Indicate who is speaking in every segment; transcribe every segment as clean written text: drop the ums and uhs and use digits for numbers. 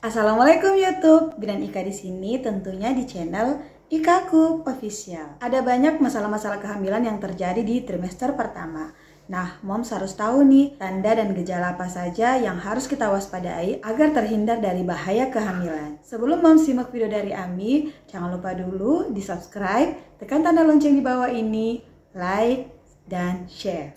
Speaker 1: Assalamualaikum YouTube, Bidan Ika di sini tentunya di channel Ikaku Official. Ada banyak masalah-masalah kehamilan yang terjadi di trimester pertama. Nah, moms harus tahu nih tanda dan gejala apa saja yang harus kita waspadai agar terhindar dari bahaya kehamilan. Sebelum moms simak video dari Ami, jangan lupa dulu di subscribe, tekan tanda lonceng di bawah ini, like, dan share.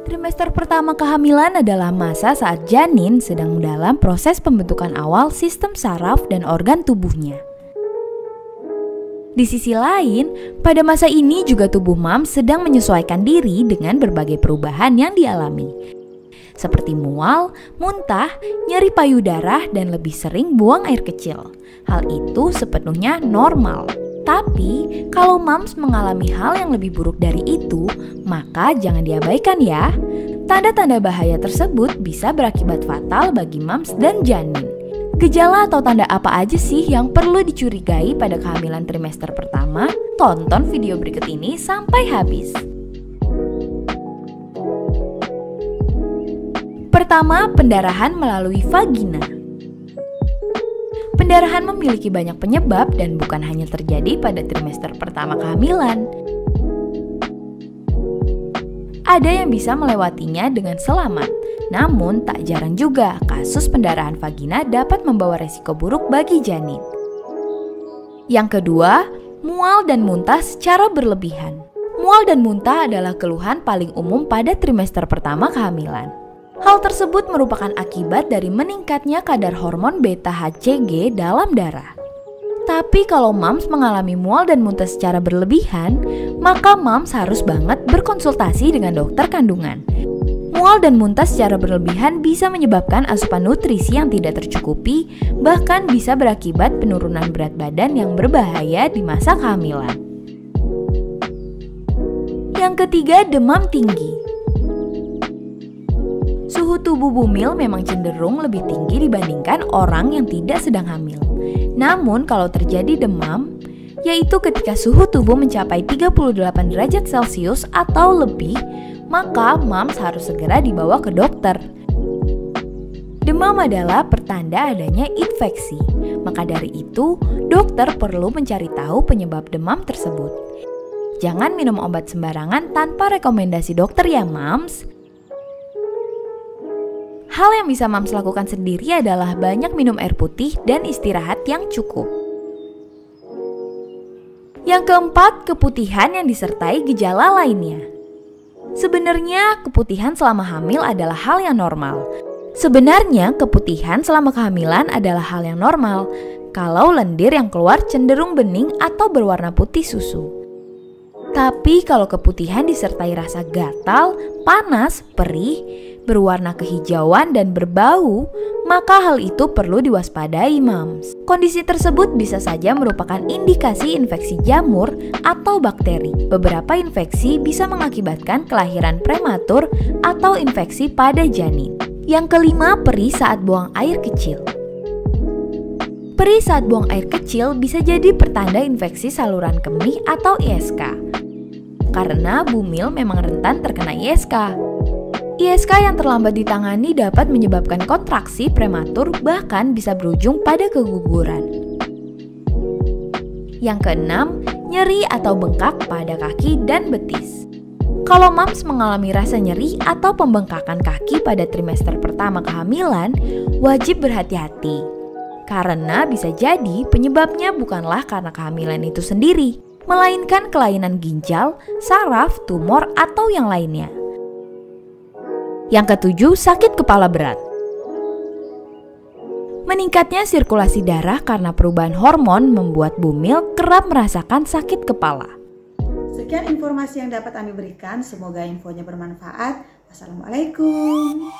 Speaker 2: Trimester pertama kehamilan adalah masa saat janin sedang dalam proses pembentukan awal sistem saraf dan organ tubuhnya. Di sisi lain, pada masa ini juga tubuh mams sedang menyesuaikan diri dengan berbagai perubahan yang dialami, seperti mual, muntah, nyeri payudara, dan lebih sering buang air kecil. Hal itu sepenuhnya normal. Tapi, kalau mams mengalami hal yang lebih buruk dari itu, maka jangan diabaikan ya. Tanda-tanda bahaya tersebut bisa berakibat fatal bagi mams dan janin. Gejala atau tanda apa aja sih yang perlu dicurigai pada kehamilan trimester pertama? Tonton video berikut ini sampai habis. Pertama, pendarahan melalui vagina. Pendarahan memiliki banyak penyebab dan bukan hanya terjadi pada trimester pertama kehamilan. Ada yang bisa melewatinya dengan selamat, namun tak jarang juga kasus pendarahan vagina dapat membawa resiko buruk bagi janin. Yang kedua, mual dan muntah secara berlebihan. Mual dan muntah adalah keluhan paling umum pada trimester pertama kehamilan. Hal tersebut merupakan akibat dari meningkatnya kadar hormon beta-HCG dalam darah. Tapi kalau mams mengalami mual dan muntah secara berlebihan, maka mams harus banget berkonsultasi dengan dokter kandungan. Mual dan muntah secara berlebihan bisa menyebabkan asupan nutrisi yang tidak tercukupi, bahkan bisa berakibat penurunan berat badan yang berbahaya di masa kehamilan. Yang ketiga, demam tinggi. Suhu tubuh bumil memang cenderung lebih tinggi dibandingkan orang yang tidak sedang hamil. Namun kalau terjadi demam, yaitu ketika suhu tubuh mencapai 38 derajat Celcius atau lebih, maka mams harus segera dibawa ke dokter. Demam adalah pertanda adanya infeksi. Maka dari itu, dokter perlu mencari tahu penyebab demam tersebut. Jangan minum obat sembarangan tanpa rekomendasi dokter ya mams. Hal yang bisa mams lakukan sendiri adalah banyak minum air putih dan istirahat yang cukup. Yang keempat, keputihan yang disertai gejala lainnya. Sebenarnya, keputihan selama hamil adalah hal yang normal. Kalau lendir yang keluar cenderung bening atau berwarna putih susu. Tapi kalau keputihan disertai rasa gatal, panas, perih, berwarna kehijauan dan berbau, maka hal itu perlu diwaspadai mams. Kondisi tersebut bisa saja merupakan indikasi infeksi jamur atau bakteri. Beberapa infeksi bisa mengakibatkan kelahiran prematur atau infeksi pada janin. Yang kelima, perih saat buang air kecil. Perih saat buang air kecil bisa jadi pertanda infeksi saluran kemih atau ISK. Karena bumil memang rentan terkena ISK. ISK yang terlambat ditangani dapat menyebabkan kontraksi prematur, bahkan bisa berujung pada keguguran. Yang keenam, nyeri atau bengkak pada kaki dan betis. Kalau mams mengalami rasa nyeri atau pembengkakan kaki pada trimester pertama kehamilan, wajib berhati-hati. Karena bisa jadi penyebabnya bukanlah karena kehamilan itu sendiri, melainkan kelainan ginjal, saraf, tumor, atau yang lainnya. Yang ketujuh, sakit kepala berat. Meningkatnya sirkulasi darah karena perubahan hormon membuat bumil kerap merasakan sakit kepala.
Speaker 1: Sekian informasi yang dapat Ami berikan, semoga infonya bermanfaat. Wassalamualaikum.